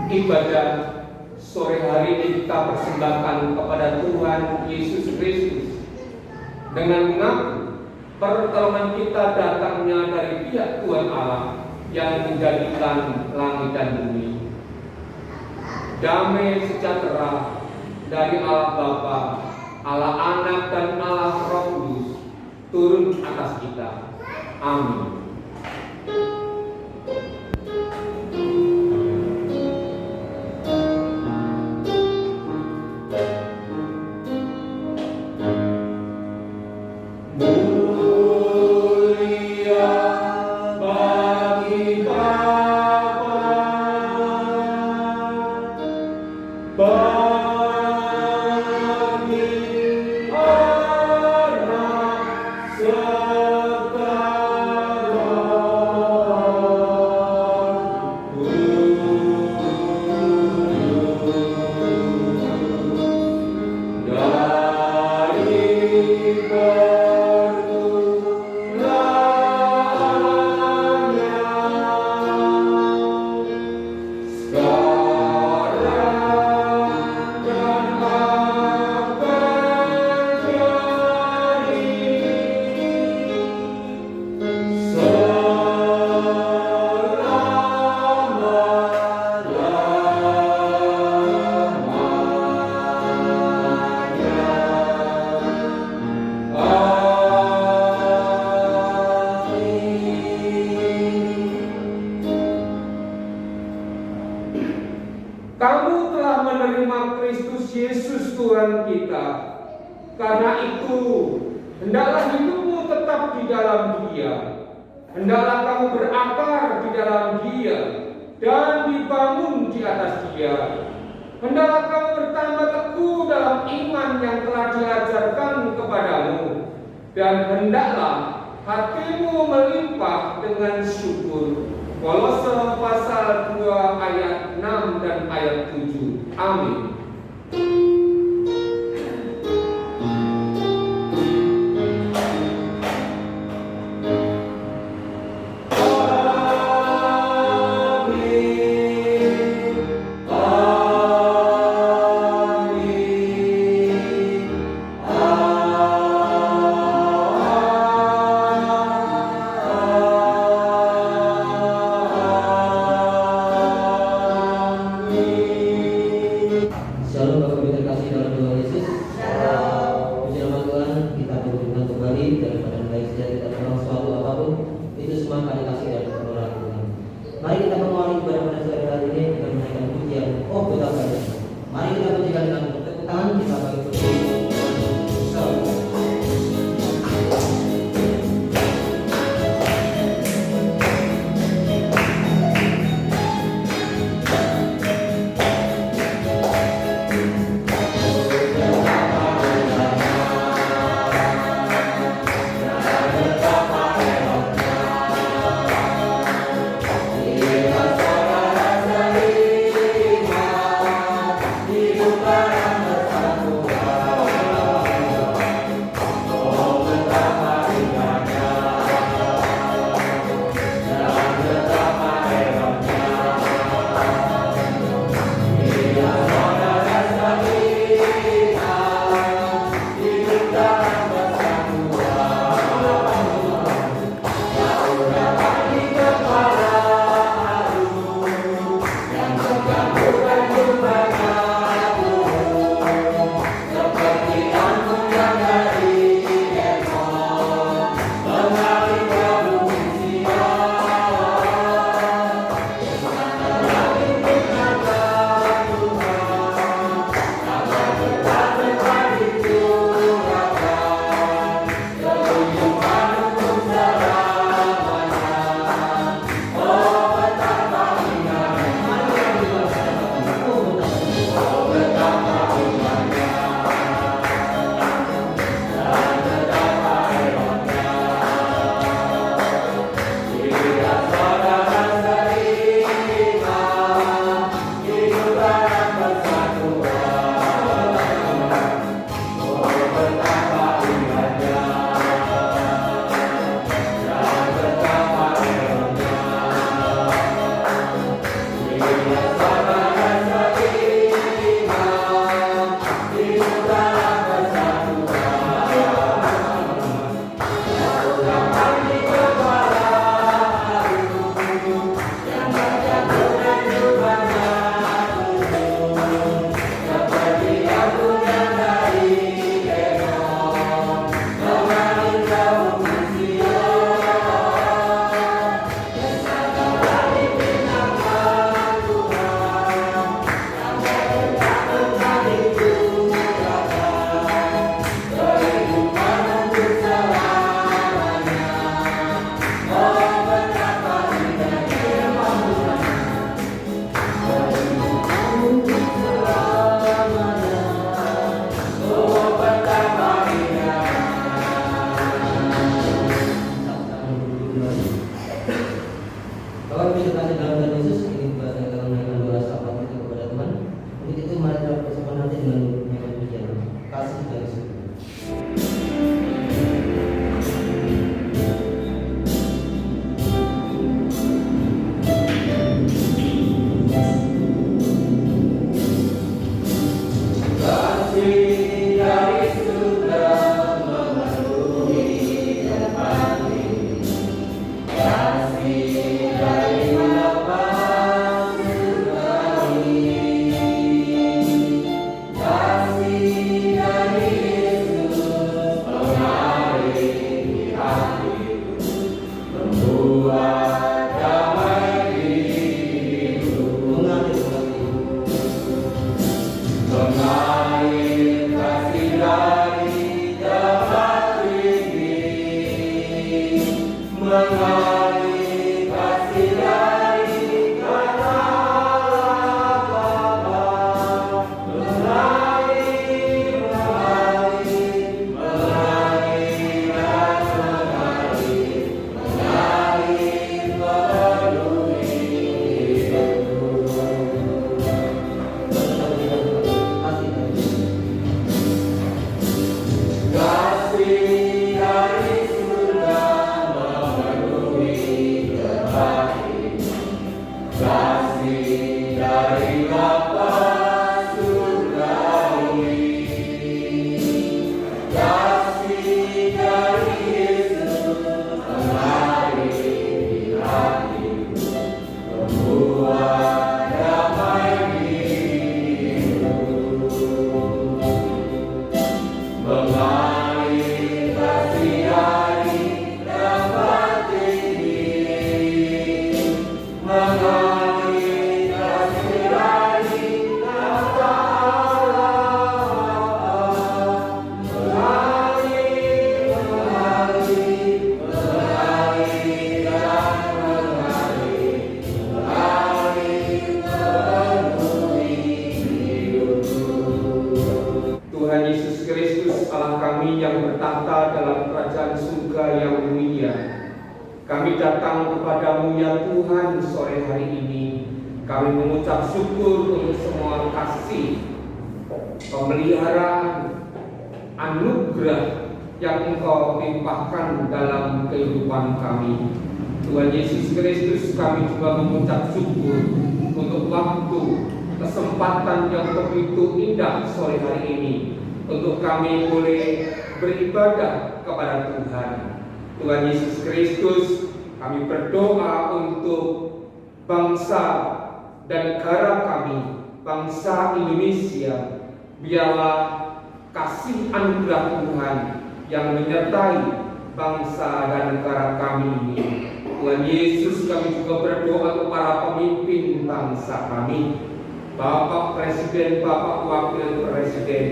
ibadah sore hari ini kita persembahkan kepada Tuhan Yesus Kristus dengan mengaku pertolongan kita datangnya dari pihak Tuhan Allah yang menjadikan langit dan bumi. Damai sejahtera dari Allah Bapa, Allah Anak dan Allah Roh Kudus turun atas kita. Amin. Kamu telah menerima Kristus Yesus Tuhan kita. Karena itu, hendaklah hidupmu tetap di dalam Dia. Hendaklah kamu berakar di dalam Dia dan dibangun di atas Dia. Hendaklah kamu bertambah teguh dalam iman yang telah diajarkan kepadamu. Dan hendaklah hatimu melimpah dengan syukur. Kolose pasal 2 ayat 6 dan ayat 7. Amin. Kami datang kepadamu ya Tuhan sore hari ini. Kami mengucap syukur untuk semua kasih, pemeliharaan, anugerah yang Engkau limpahkan dalam kehidupan kami. Tuhan Yesus Kristus, kami juga mengucap syukur untuk waktu, kesempatan yang begitu indah sore hari ini untuk kami boleh beribadah kepada Tuhan. Tuhan Yesus Kristus, kami berdoa untuk bangsa dan negara kami, bangsa Indonesia. Biarlah kasih anugerah Tuhan yang menyertai bangsa dan negara kami ini. Tuhan Yesus, kami juga berdoa untuk para pemimpin bangsa kami, Bapak Presiden, Bapak Wakil Presiden,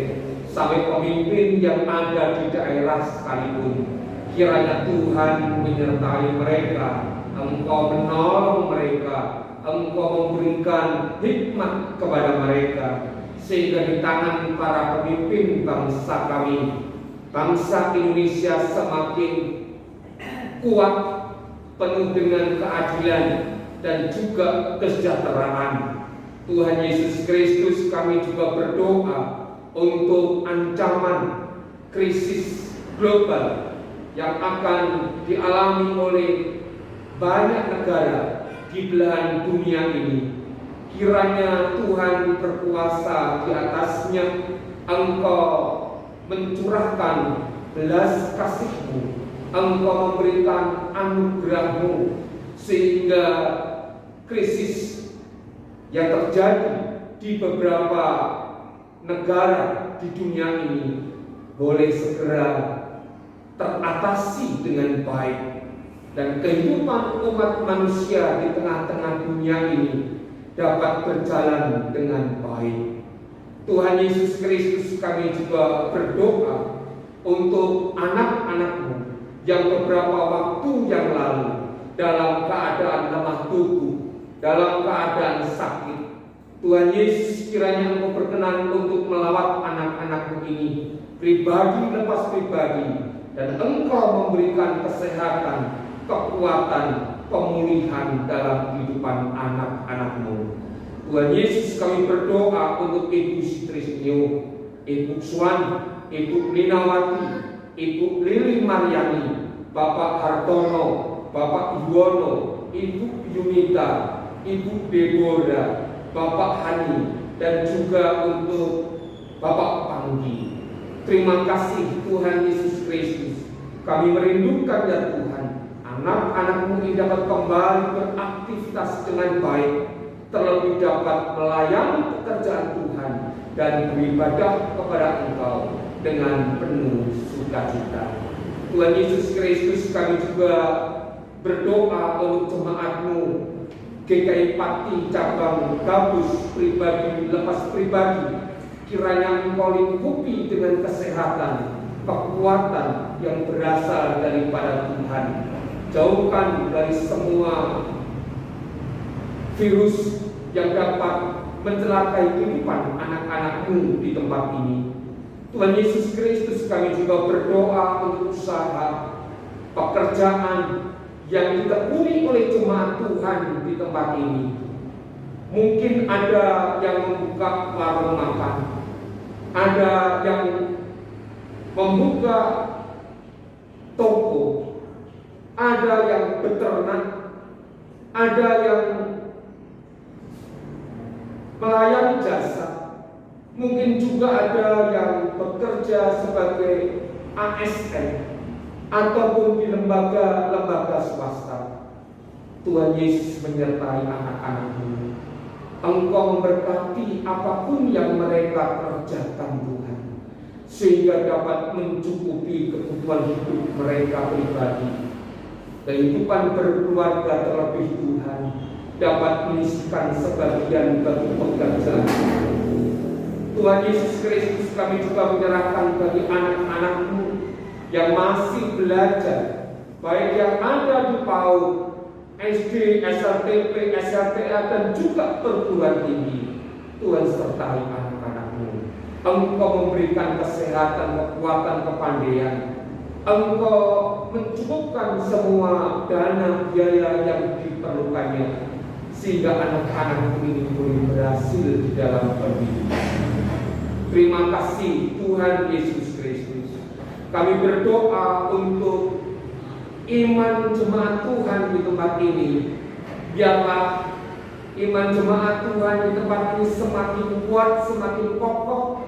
sampai pemimpin yang ada di daerah sekalipun. Kiranya Tuhan menyertai mereka, Engkau menolong mereka, Engkau memberikan hikmat kepada mereka, sehingga di tangan para pemimpin bangsa kami, bangsa Indonesia semakin kuat, penuh dengan keadilan dan juga kesejahteraan. Tuhan Yesus Kristus, kami juga berdoa untuk ancaman krisis global yang akan dialami oleh banyak negara di belahan dunia ini. Kiranya Tuhan berkuasa di atasnya, Engkau mencurahkan belas kasih-Mu, Engkau memberikan anugerah-Mu, sehingga krisis yang terjadi di beberapa negara di dunia ini boleh segera teratasi dengan baik, dan kehidupan umat manusia di tengah-tengah dunia ini dapat berjalan dengan baik. Tuhan Yesus Kristus, kami juga berdoa untuk anak-anak-Mu yang beberapa waktu yang lalu dalam keadaan lemah tubuh, dalam keadaan sakit. Tuhan Yesus, kiranya Engkau berkenan untuk melawat anak-anak-Mu ini, pribadi lepas pribadi, dan Engkau memberikan kesehatan, kekuatan, pemulihan dalam kehidupan anak-anak-Mu. Tuhan Yesus, kami berdoa untuk Ibu Sitrisnio, Ibu Swan, Ibu Linawati, Ibu Lili Mariani, Bapak Hartono, Bapak Yuwono, Ibu Yunita, Ibu Deborah, Bapak Hani, dan juga untuk Bapak Panggi. Terima kasih Tuhan Yesus Kristus. Kami merindukan ya Tuhan, anak-anak-Mu ini dapat kembali beraktivitas dengan baik, terlebih dapat melayani pekerjaan Tuhan dan beribadah kepada Engkau dengan penuh sukacita. Tuhan Yesus Kristus, kami juga berdoa untuk jemaat-Mu GKI Pati cabang Gabus pribadi lepas pribadi. Kiranya Engkau lingkupi dengan kesehatan, kekuatan yang berasal daripada Tuhan. Jauhkan dari semua virus yang dapat mencelakai kehidupan anak-anak-Mu di tempat ini. Tuhan Yesus Kristus, kami juga berdoa untuk usaha, pekerjaan yang ditekuni oleh jemaat Tuhan di tempat ini. Mungkin ada yang membuka warung makan, ada yang membuka toko, ada yang beternak, ada yang melayani jasa. Mungkin juga ada yang bekerja sebagai ASN ataupun di lembaga-lembaga swasta. Tuhan Yesus menyertai anak-anak-Mu. Engkau memberkati apapun yang mereka kerjakan Tuhan, sehingga dapat mencukupi kebutuhan hidup mereka pribadi. Kehidupan berkeluarga terlebih Tuhan dapat menyisihkan sebagian bagi pekerjaan. Tuhan Yesus Kristus, kami juga menyerahkan bagi anak-anak-Mu yang masih belajar, baik yang ada di PAUD, SD, SLTP, SLTA, dan juga perguruan tinggi. Tuhan sertai anak-anak-Mu. Engkau memberikan kesehatan, kekuatan, kepandaian. Engkau mencukupkan semua dana biaya yang diperlukannya, sehingga anak-anak ini boleh berhasil di dalam pendidikan. Terima kasih Tuhan Yesus Kristus. Kami berdoa untuk iman jemaat Tuhan di tempat ini. Biarlah iman jemaat Tuhan di tempat ini semakin kuat, semakin kokoh,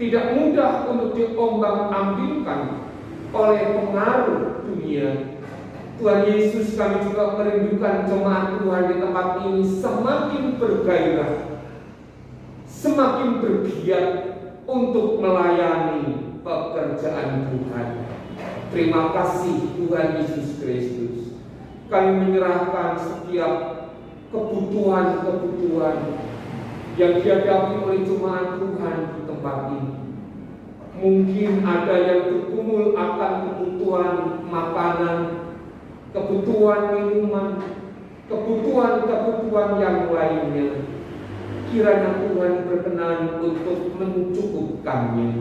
tidak mudah untuk diombang-ambingkan oleh pengaruh dunia. Tuhan Yesus, kami juga merindukan jemaat Tuhan di tempat ini semakin bergairah, semakin bergiat untuk melayani pekerjaan Tuhan. Terima kasih Tuhan Yesus Kristus. Kami menyerahkan setiap kebutuhan-kebutuhan yang dihadapi oleh jemaat Tuhan di tempat ini. Mungkin ada yang bergumul akan kebutuhan makanan, kebutuhan minuman, kebutuhan-kebutuhan yang lainnya. Kiranya Tuhan berkenan untuk mencukupkannya.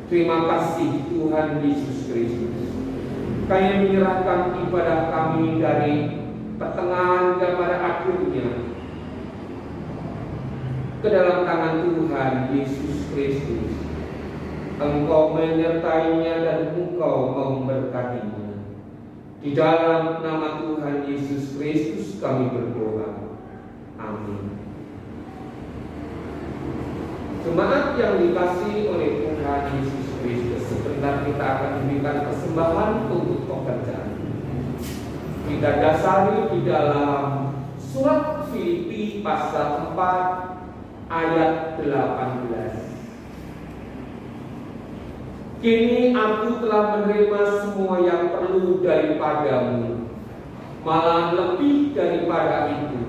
Terima kasih Tuhan Yesus Kristus. Kami menyerahkan ibadah kami dari pertengahan kepada akhirnya ke dalam tangan Tuhan Yesus Kristus. Engkau menyertainya dan Engkau memberkatinya. Di dalam nama Tuhan Yesus Kristus kami berdoa. Amin. Jemaat yang dikasihi oleh Tuhan Yesus Kristus, sebentar kita akan memberikan persembahan untuk pekerjaan. Kita dasari di dalam surat Filipi pasal 4 ayat 18. Kini aku telah menerima semua yang perlu daripadamu, malah lebih daripada itu.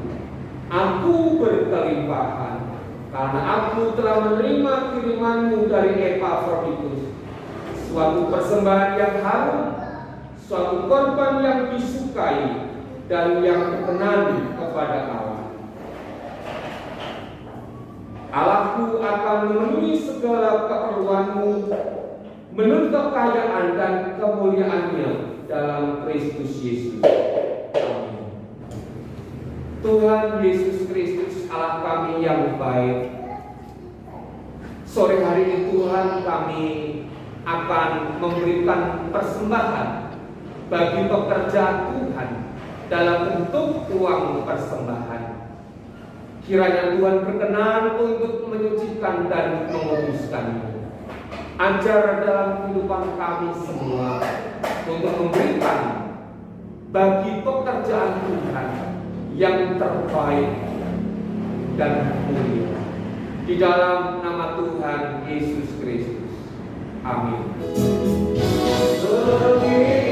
Aku berkelimpahan, karena aku telah menerima kirimanmu dari Epafroditus, suatu persembahan yang harum, suatu korban yang disukai dan yang berkenan kepada Allah. Allahku akan memenuhi segala keperluanmu menurut kekayaan dan kemuliaannya dalam Kristus Yesus. Amin. Tuhan Yesus Kristus, Allah kami yang baik, sore hari ini Tuhan kami akan memberikan persembahan bagi pekerjaan Tuhan dalam bentuk uang persembahan. Kiranya Tuhan berkenan untuk menyucikan dan menguduskannya. Ajar dalam kehidupan kami semua untuk memberikan bagi pekerjaan Tuhan yang terbaik dan mulia. Di dalam nama Tuhan Yesus Kristus. Amin. Menjadi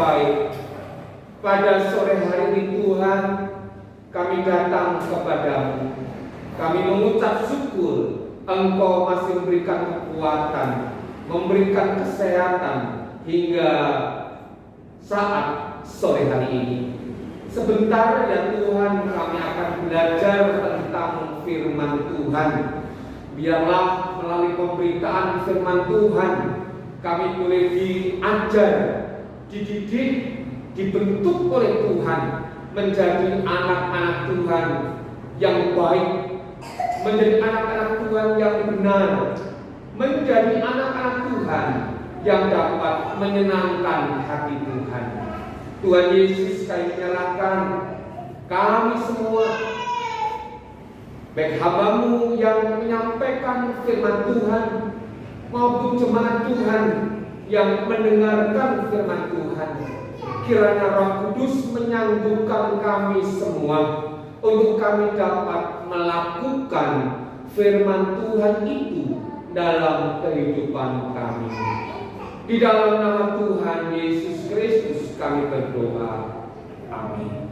baik. Pada sore hari ini Tuhan, kami datang kepadamu. Kami mengucap syukur Engkau masih memberikan kekuatan, memberikan kesehatan hingga saat sore hari ini. Sebentar ya Tuhan, kami akan belajar tentang firman Tuhan. Biarlah melalui pemberitaan firman Tuhan kami boleh diajar, dididik, dibentuk oleh Tuhan menjadi anak-anak Tuhan yang baik, menjadi anak-anak Tuhan yang benar, menjadi anak-anak Tuhan yang dapat menyenangkan hati Tuhan. Tuhan Yesus, kami menyerahkan kami semua, baik hamba-Mu yang menyampaikan firman Tuhan maupun jemaat Tuhan yang mendengarkan firman Tuhan. Kiranya Roh Kudus menyanggupkan kami semua untuk kami dapat melakukan firman Tuhan itu dalam kehidupan kami. Di dalam nama Tuhan Yesus Kristus kami berdoa. Amin.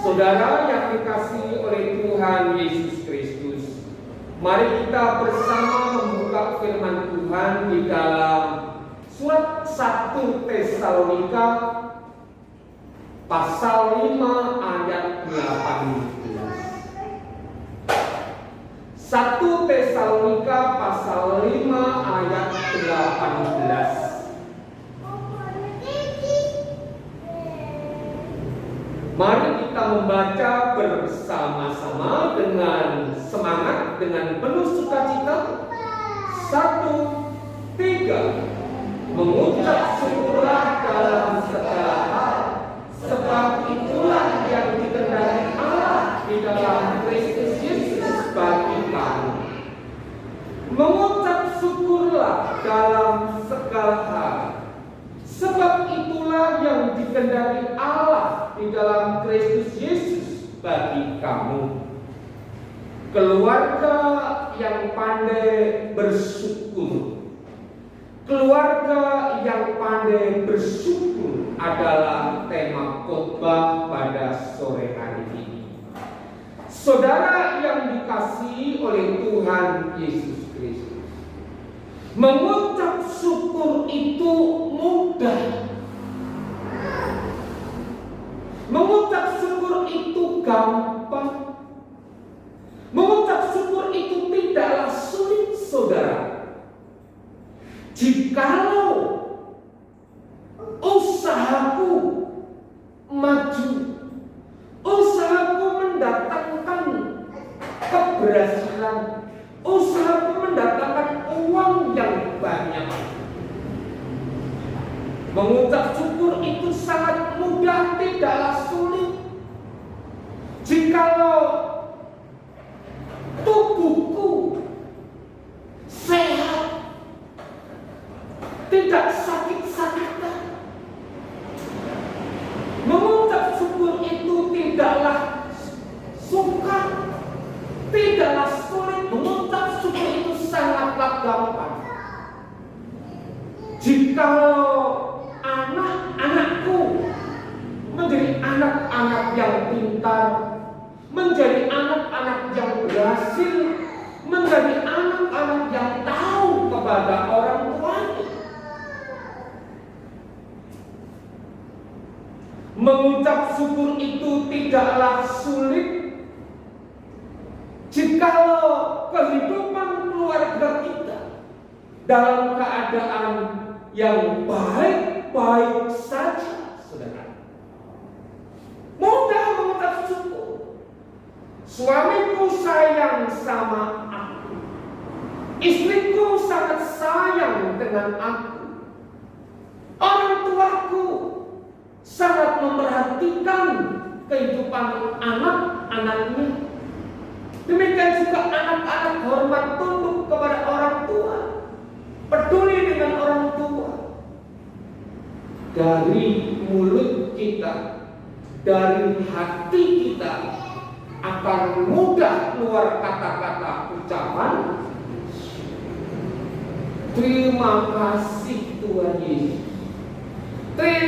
Saudara yang dikasihi oleh Tuhan Yesus Kristus, mari kita bersama membuka firman Tuhan di dalam surat 1 Tesalonika pasal 5 ayat 18. 1 Tesalonika pasal 5 ayat 18. Mari kita membaca bersama-sama dengan semangat, dengan penuh sukacita. 1, 3. Mengucap syukurlah dalam segala hal, sebab itulah yang dikehendaki Allah di dalam Kristus Yesus bagi kamu. Mengucap syukurlah dalam segala hal, sebab itulah yang dikehendaki Allah di dalam Kristus Yesus bagi kamu. Keluarga yang pandai bersyukur, keluarga yang pandai bersyukur adalah tema khotbah pada sore hari ini. Saudara yang dikasihi oleh Tuhan Yesus Kristus, mengucap syukur itu mudah. Mengucap syukur itu gampang. Mengucap syukur itu tidaklah sulit, saudara. Jikalau usahaku maju, usahaku mendatangkan keberhasilan, usahaku mendatangkan uang yang banyak, mengucap syukur itu sangat mudah, tidaklah sulit. Jikalau tubuhku sehat, tidak sakit-sakitan, mengucap syukur itu tidaklah sukar, tidaklah sulit. Mengucap syukur itu sangatlah gampang. Jikalau anak-anakku menjadi anak-anak yang pintar, menjadi anak-anak yang berhasil, menjadi anak-anak yang tahu kepada orang tuanya, mengucap syukur itu tidaklah sulit. Jikalau kehidupan keluarga kita dalam keadaan yang baik-baik saja, saudara, mudah mengucap syukur. Suamiku sayang sama aku, istriku sangat sayang dengan aku, orang tuaku sangat memperhatikan kehidupan anak-anaknya. Demikian juga anak-anak hormat tunduk kepada orang tua, peduli dengan orang tua. Dari mulut kita, dari hati kita akan mudah keluar kata-kata ucapan terima kasih Tuhan Yesus.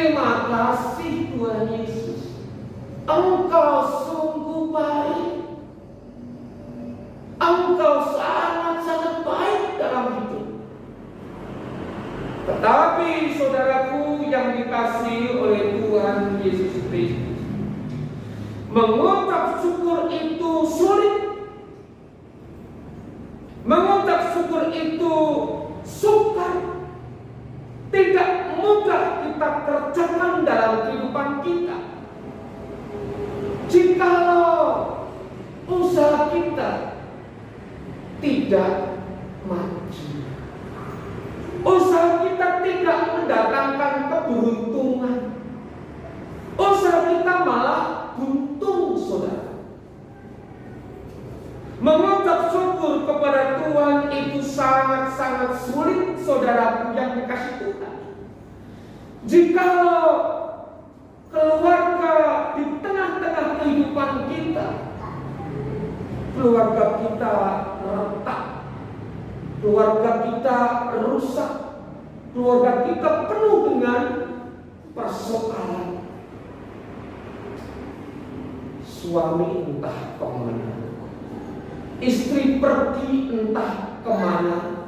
Terima kasih Tuhan Yesus, Engkau sungguh baik. Engkau sangat-sangat baik dalam hidup. Tetapi saudaraku yang dikasihi oleh Tuhan Yesus Kristus, mengucap syukur itu sulit. Mengucap syukur itu sukar. Tidak mudah kita kerjakan dalam kehidupan kita. Jikalau usaha kita tidak maju, usaha kita tidak mendatangkan keberuntungan, usaha kita malah buntung, saudara. Mengucap syukur kepada Tuhan itu sangat-sangat sulit, saudaraku yang dikasihi Tuhan. Jikalau keluarga di tengah-tengah kehidupan kita, keluarga kita retak, keluarga kita rusak, keluarga kita penuh dengan persoalan. Suami entah kemana, istri pergi entah kemana,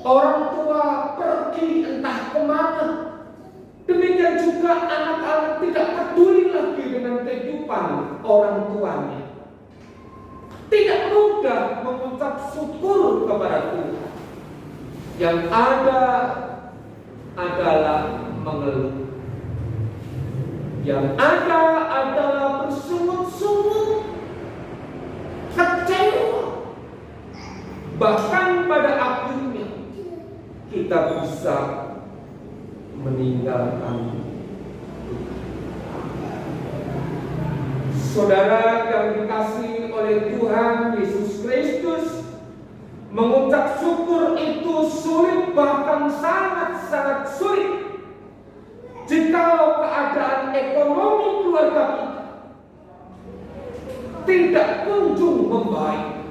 orang tua pergi entah kemana. Demikian juga anak-anak tidak peduli lagi dengan kehidupan orang tuanya. Tidak mudah mengucap syukur kepada Tuhan. Yang ada adalah mengeluh. Yang ada adalah bersungut-sungut, kecewa. Bahkan pada akhirnya kita bisa meninggalkan Tuhan. Saudara yang dikasihi oleh Tuhan Yesus Kristus, mengucap syukur itu sulit, bahkan sangat-sangat sulit. Jikalau keadaan ekonomi keluarga kita tidak kunjung membaik,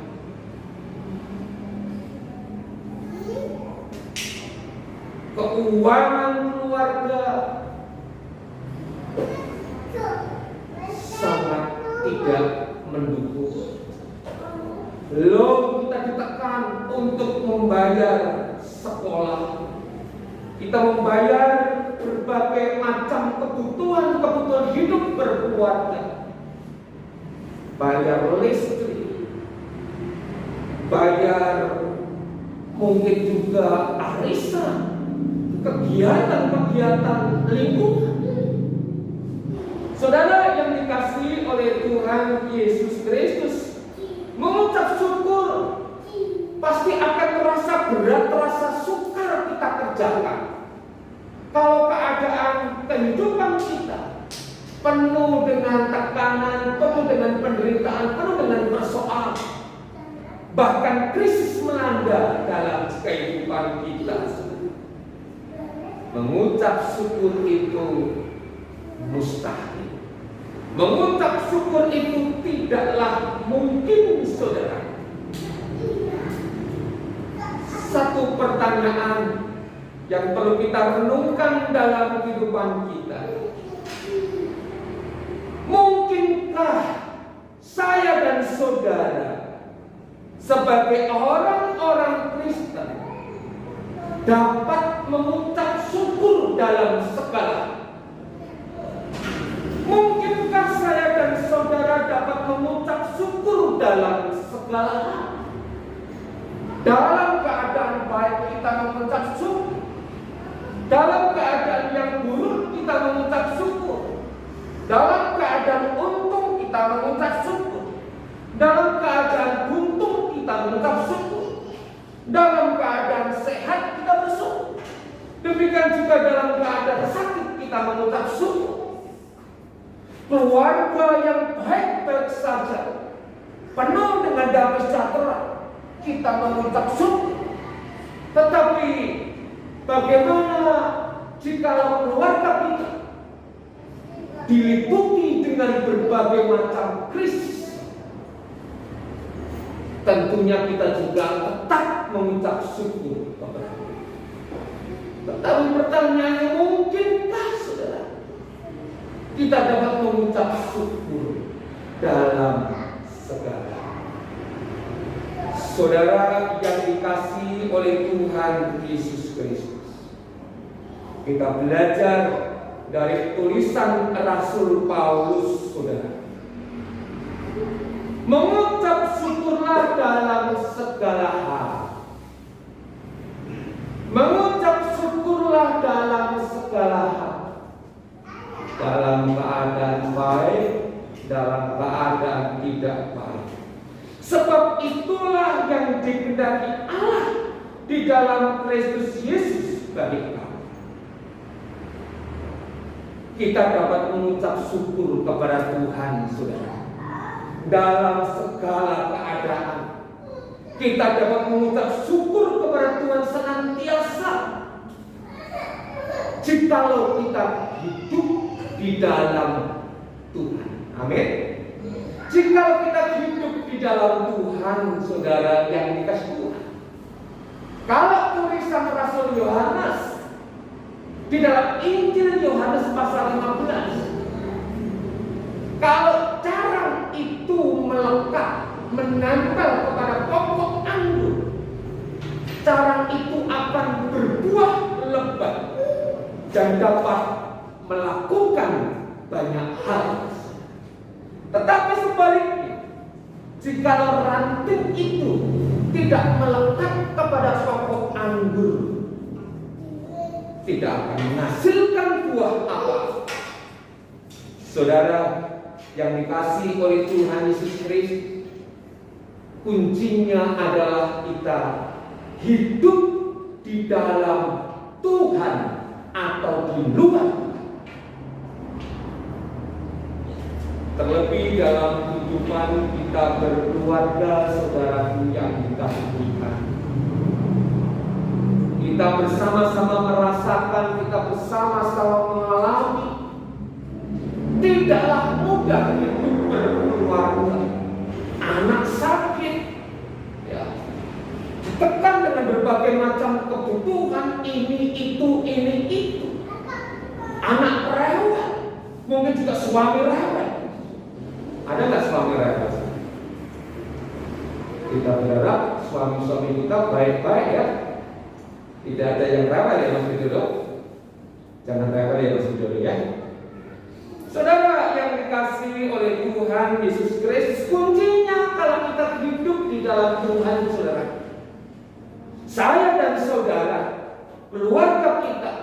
keuangan keluarga sangat tidak mendukung. Belum kita ditekan untuk membayar sekolah, kita membayar berbagai macam kebutuhan hidup berkeluarga, bayar listrik, bayar mungkin juga arisan, kegiatan-kegiatan lingkungan. Saudara yang dikasihi oleh Tuhan Yesus Kristus, mengucap syukur pasti akan terasa berat, terasa sukar kita kerjakan. Kalau keadaan kehidupan kita penuh dengan tekanan, penuh dengan penderitaan, penuh dengan persoalan, bahkan krisis melanda dalam kehidupan kita, mengucap syukur itu mustahil. Mengucap syukur itu tidaklah mungkin, saudara. Satu pertanyaan yang perlu kita renungkan dalam kehidupan kita: mungkinkah saya dan saudara sebagai orang-orang Kristen dapat mengucap syukur dalam segala? Mungkinkah saya dan saudara dapat mengucap syukur dalam segala hal? Dalam keadaan baik kita mengucap syukur, dalam keadaan yang buruk kita mengucap syukur, dalam keadaan untung kita mengucap syukur, dalam keadaan buntung kita mengucap syukur, dalam keadaan sehat kita bersyukur, demikian juga dalam keadaan sakit kita mengucap syukur. Keluarga yang baik-baik saja, penuh dengan damai sejahtera, kita mengucap syukur. Tetapi bagaimana jika keluarga kita diliputi dengan berbagai macam krisis? Tentunya kita juga tetap mengucap syukur kepada Tuhan. Tetapi pertanyaannya, mungkinkah saudara kita dapat mengucap syukur dalam segala. Saudara yang dikasihi oleh Tuhan Yesus Kristus, kita belajar dari tulisan Rasul Paulus, saudara. Mengucap syukurlah dalam segala hal. Mengucap syukurlah dalam segala hal. Dalam keadaan baik, dalam keadaan tidak baik. Sebab itulah yang dikehendaki Allah di dalam Kristus Yesus bagi kamu. Kita dapat mengucap syukur kepada Tuhan, saudara. Dalam segala keadaan, kita dapat mengucap syukur kepada Tuhan senantiasa. Jikalau kita hidup di dalam Tuhan. Amin. Jikalau kita hidup di dalam Tuhan, saudara yang dikasihi Tuhan. Kalau tulisan Rasul Yohanes di dalam Injil Yohanes pasal 15, kalau carang itu melekat, menempel kepada pokok anggur, carang itu akan berbuah lebat dan dapat melakukan banyak hal. Tetapi sebaliknya, jika ranting itu tidak melekat kepada pokok anggur, tidak akan menghasilkan buah apa. Saudara yang dikasihi oleh Tuhan Yesus Kristus, kuncinya adalah kita hidup di dalam Tuhan atau di luar Tuhan. Terlebih dalam kehidupan kita berkeluarga, saudaraku yang dikasihi Tuhan. Kita bersama-sama merasakan, kita bersama-sama mengalami. Tidaklah mudah hidup berkeluarga. Anak sakit, ya, ditekan dengan berbagai macam kebutuhan, ini itu. Anak rewel, mungkin juga suami rewel. Ada nggak suami rewel? Kita berharap suami-suami kita baik-baik ya. Tidak ada yang rewel ya Mas Widodo. Jangan rewel ya Mas Widodo ya. Saudara yang dikasihi oleh Tuhan Yesus Kristus, kuncinya kalau kita hidup di dalam Tuhan, saudara. Saya dan saudara, keluarga kita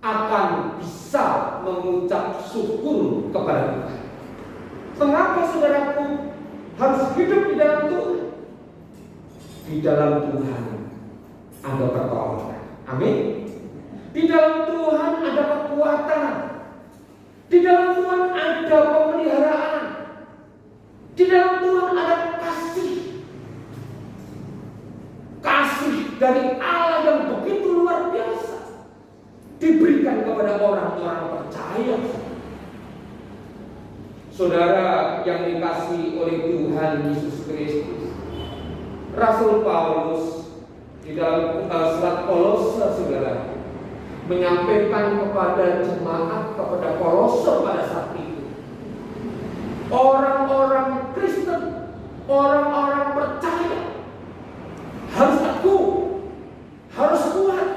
akan bisa mengucap syukur kepada Tuhan. Mengapa saudaraku harus hidup di dalam Tuhan? Di dalam Tuhan ada pertolongan. Amin. Di dalam Tuhan ada kekuatan. Di dalam Tuhan ada pemeliharaan. Di dalam Tuhan ada kasih. Kasih dari Allah yang begitu luar biasa diberikan kepada orang-orang percaya. Saudara yang dikasihi oleh Tuhan Yesus Kristus, Rasul Paulus di dalam surat Kolose, saudara, menyampaikan kepada jemaat, kepada Kolose pada saat itu, orang-orang Kristen, orang-orang percaya harus teguh, harus kuat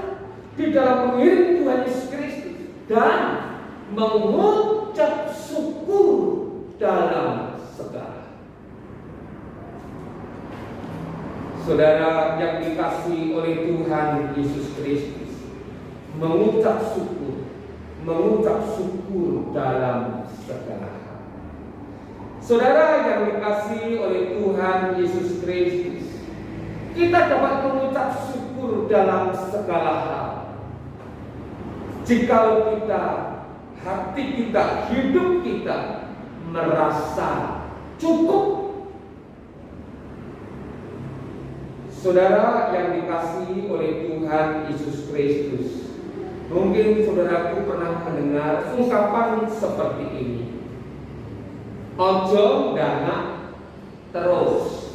di dalam mengiring Tuhan Yesus Kristus dan mengucap syukur dalam segala. Saudara yang dikasihi oleh Tuhan Yesus Kristus, mengucap syukur dalam segala hal. Saudara yang dikasihi oleh Tuhan Yesus Kristus, kita dapat mengucap syukur dalam segala hal jikalau kita, hati kita, hidup kita merasa cukup. Saudara yang dikasihi oleh Tuhan Yesus Kristus, mungkin saudaraku pernah mendengar ungkapan seperti ini: ojo dana terus.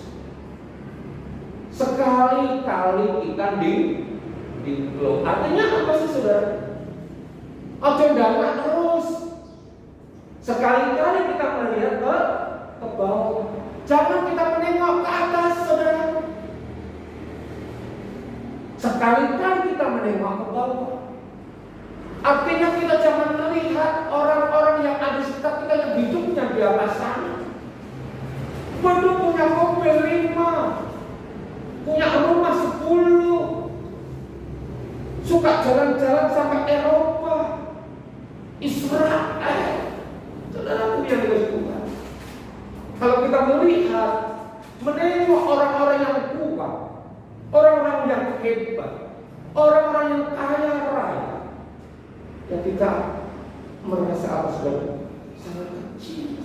Sekali-kali kita di flow. Artinya apa sih saudara? Ojo dana terus. Sekali-kali kita melihat ke bawah. Jangan kita menengok ke atas, saudara. Sekali-kali kita menengok ke bawah. Artinya kita jangan melihat orang-orang yang ada di sekitar kita yang hidupnya di atas sana. Waduh, punya mobil 5, punya rumah 10, suka jalan-jalan sampai Eropa, Israel. Saudara yang Tuhan. Kalau kita melihat, menengok orang-orang yang kuat, orang-orang yang hebat, orang-orang yang kaya raya, ya kita merasa apa, saudara? Sangat kecil.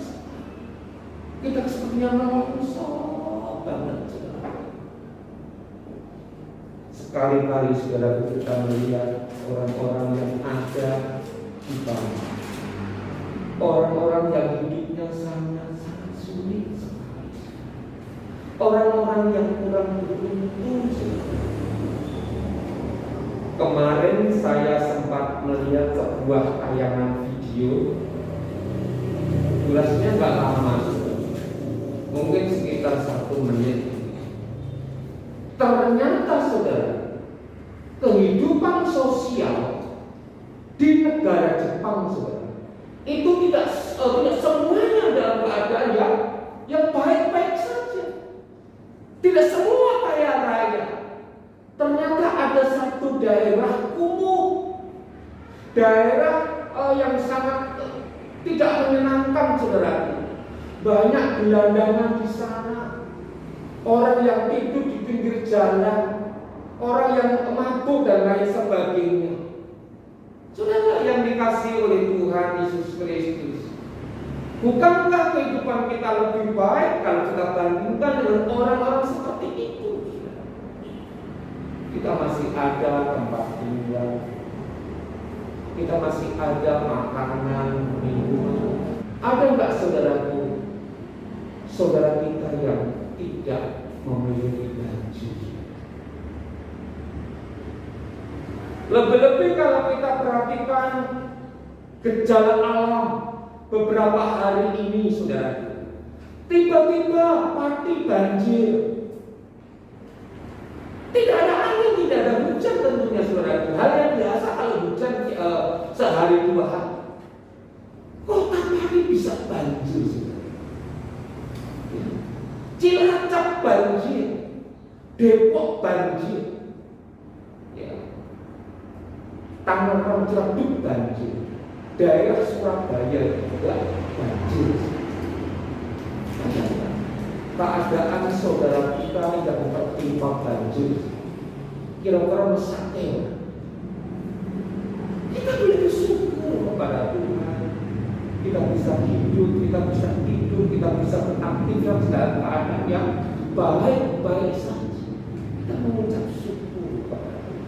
Kita sepertinya menungso banget, saudara. Sekali-kali saudara kita melihat orang-orang yang ada di bawah, orang-orang yang hidupnya sangat sulit sekali, orang-orang yang kurang beruntung. Kemarin saya sempat melihat sebuah tayangan video, durasinya nggak lama, mungkin sekitar 1 menit. Ternyata saudara, kehidupan sosial di negara Jepang, saudara, itu tidak semuanya dalam keadaan yang baik-baik saja. Tidak semua kaya raya. Ternyata ada satu daerah kumuh, daerah yang sangat tidak menyenangkan, saudara. Banyak gelandangan di sana, orang yang tidur di pinggir jalan, orang yang mabuk dan lain sebagainya. Saudara yang dikasihi oleh Tuhan Yesus Kristus, bukankah kehidupan kita lebih baik kalau kita bandingkan dengan orang-orang seperti itu? Kita masih ada tempat tinggal, kita masih ada makanan, minuman. Ada enggak saudaraku, saudara kita yang tidak memiliki baju? Lebih-lebih kalau kita perhatikan gejala alam beberapa hari ini, saudara, tiba-tiba pasti banjir. Tidak ada angin, tidak ada hujan tentunya, saudara. Hal yang biasa kalau hujan sehari 2 hari. Kota Pati bisa banjir, saudara. Cilacap banjir, Depok banjir, ya. Tangerang Ciledug banjir, daerah Surabaya juga banjir. Keadaan saudara kita yang tertimpa banjir kira-kira mesaknya. Kita boleh bersyukur kepada Tuhan. Kita bisa hidup, kita bisa tidur, kita bisa beraktivitas dalam keadaan yang baik-baik saja. Kita mengucap syukur kepada Tuhan.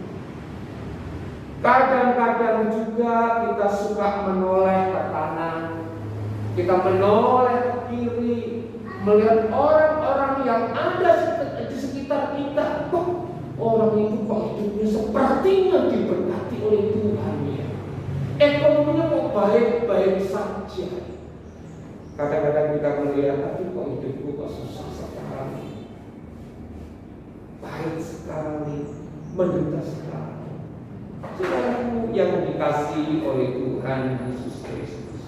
Kadang-kadang juga kita suka menoleh ke kanan, kita menoleh ke kiri, melihat orang-orang yang ada di sekitar kita. Kok orang itu kok hidupnya sepertinya diberkati oleh Tuhan, ya. Ekonominya kok baik-baik saja. Kadang-kadang kita melihat, tapi kok hidupku kok susah sekali, pahit sekali, menderita sekali. Saudaraku yang dikasihi oleh Tuhan Yesus Kristus,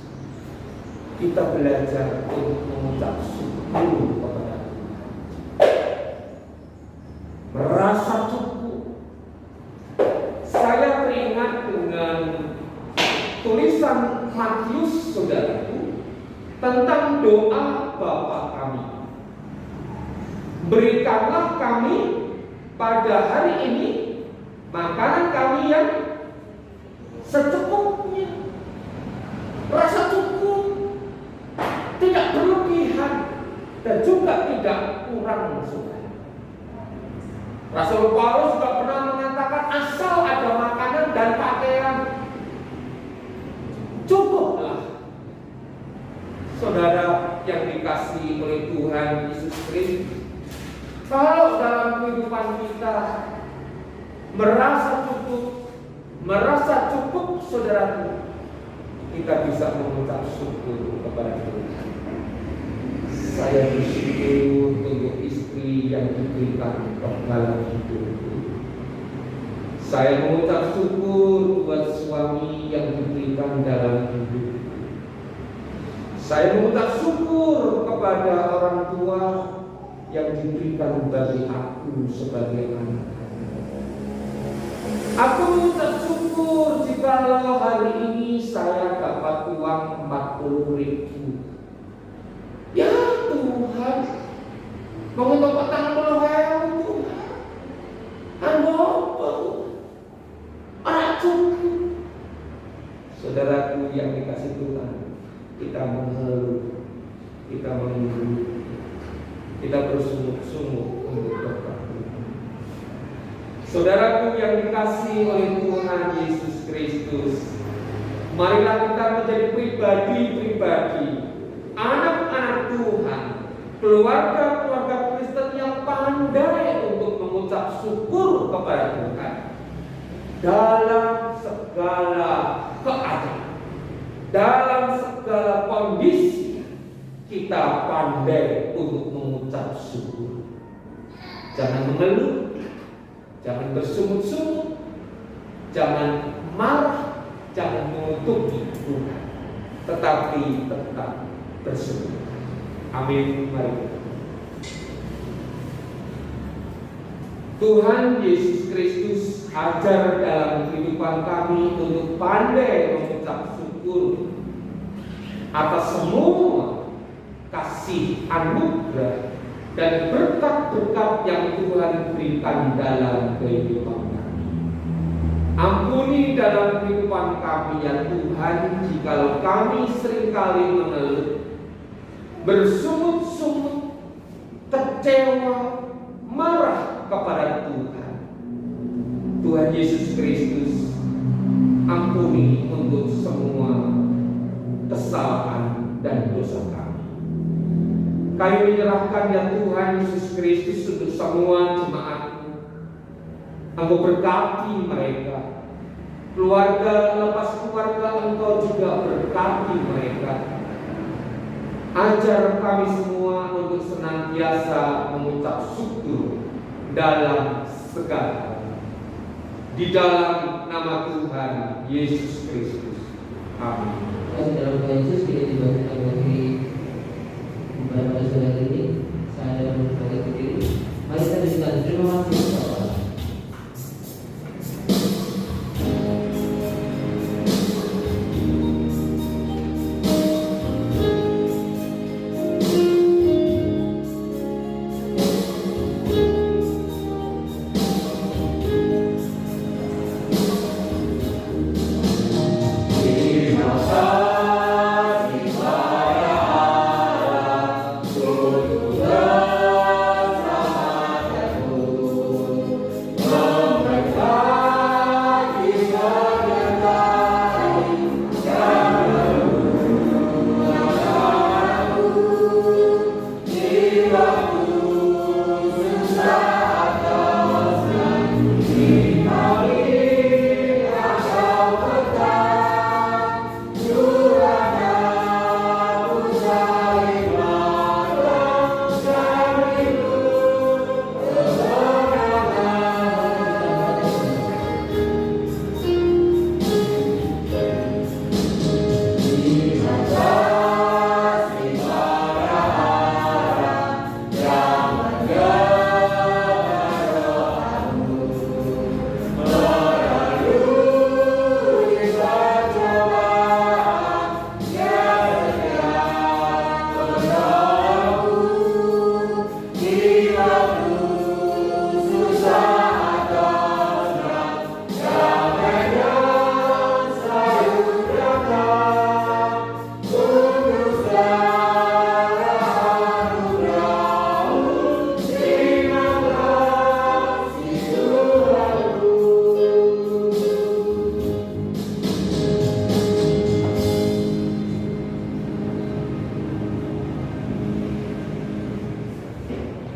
kita belajar untuk mengucap syukur kepada Tuhan, merasa cukup. Saya teringat dengan tulisan Matius, saudaraku, tentang doa Bapa kami. Berikanlah kami pada hari ini makanan kami yang secukupnya. Rasa cukup, tidak berlebihan dan juga tidak kurang, saudara. Rasul Paulus juga pernah mengatakan, asal ada makanan dan pakaian, cukuplah. Saudara yang dikasihi oleh Tuhan Yesus Kristus, kalau dalam kehidupan kita merasa cukup, saudaraku, kita bisa mengucap syukur kepada Tuhan. Saya bersyukur untuk istri yang diberikan dalam hidupku. Saya mengucap syukur buat suami yang diberikan dalam hidupku. Saya mengucap syukur kepada orang tua yang diberikan bagi aku sebagai anak. Aku mengucap syukur jikalau hari ini saya dapat uang 40.000. Ya Tuhan, mau dapat 60.000 Tuhan. Apa? Anak cukup. Saudaraku yang dikasih Tuhan, kita mengeluh, kita menunggu, kita bersungguh-sungguh untuk berkat Tuhan. Saudaraku yang dikasihi oleh Tuhan Yesus Kristus, marilah kita menjadi pribadi-pribadi, anak-anak Tuhan, keluarga-keluarga Kristen yang pandai untuk mengucap syukur kepada Tuhan dalam segala keadaan, dalam segala kondisi. Kita pandai untuk mengucap syukur. Jangan mengeluh, jangan bersungut-sungut, jangan marah, jangan menutupi Tuhan, tetapi tetap bersyukur. Amin. Mari. Tuhan Yesus Kristus ajar dalam kehidupan kami untuk pandai mengucap syukur atas semua kasih anugerah dan berkat-berkat yang Tuhan berikan dalam kehidupan kami. Ampuni dalam kehidupan kami ya Tuhan, jikalau kami seringkali mengeluh, bersungut-sungut, kecewa, marah kepada Tuhan. Tuhan Yesus Kristus, ampuni untuk semua kesalahan dan dosa kami. Kami menyerahkan ya Tuhan Yesus Kristus untuk semua jemaat-Mu. Engkau berkati mereka, keluarga lepas keluarga Engkau juga berkati mereka. Ajar kami semua untuk senantiasa mengucap syukur dalam segala hal. Di dalam nama Tuhan Yesus Kristus. Amin. Dalam Tuhan Yesus kita dibantu dari beberapa saudara ini, saya berkata diri. Mari kita dengar. Terima kasih Bapak.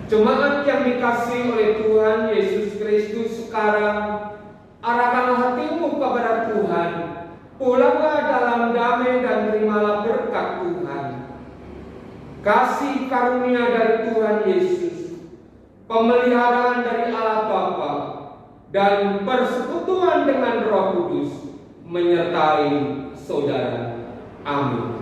Jemaat yang dikasihi oleh Tuhan Yesus Kristus, sekarang arahkanlah hatimu kepada Tuhan. Pulanglah dalam damai kasih karunia dari Tuhan Yesus, pemeliharaan dari Allah Bapa, dan persekutuan dengan Roh Kudus menyertai saudara. Amin.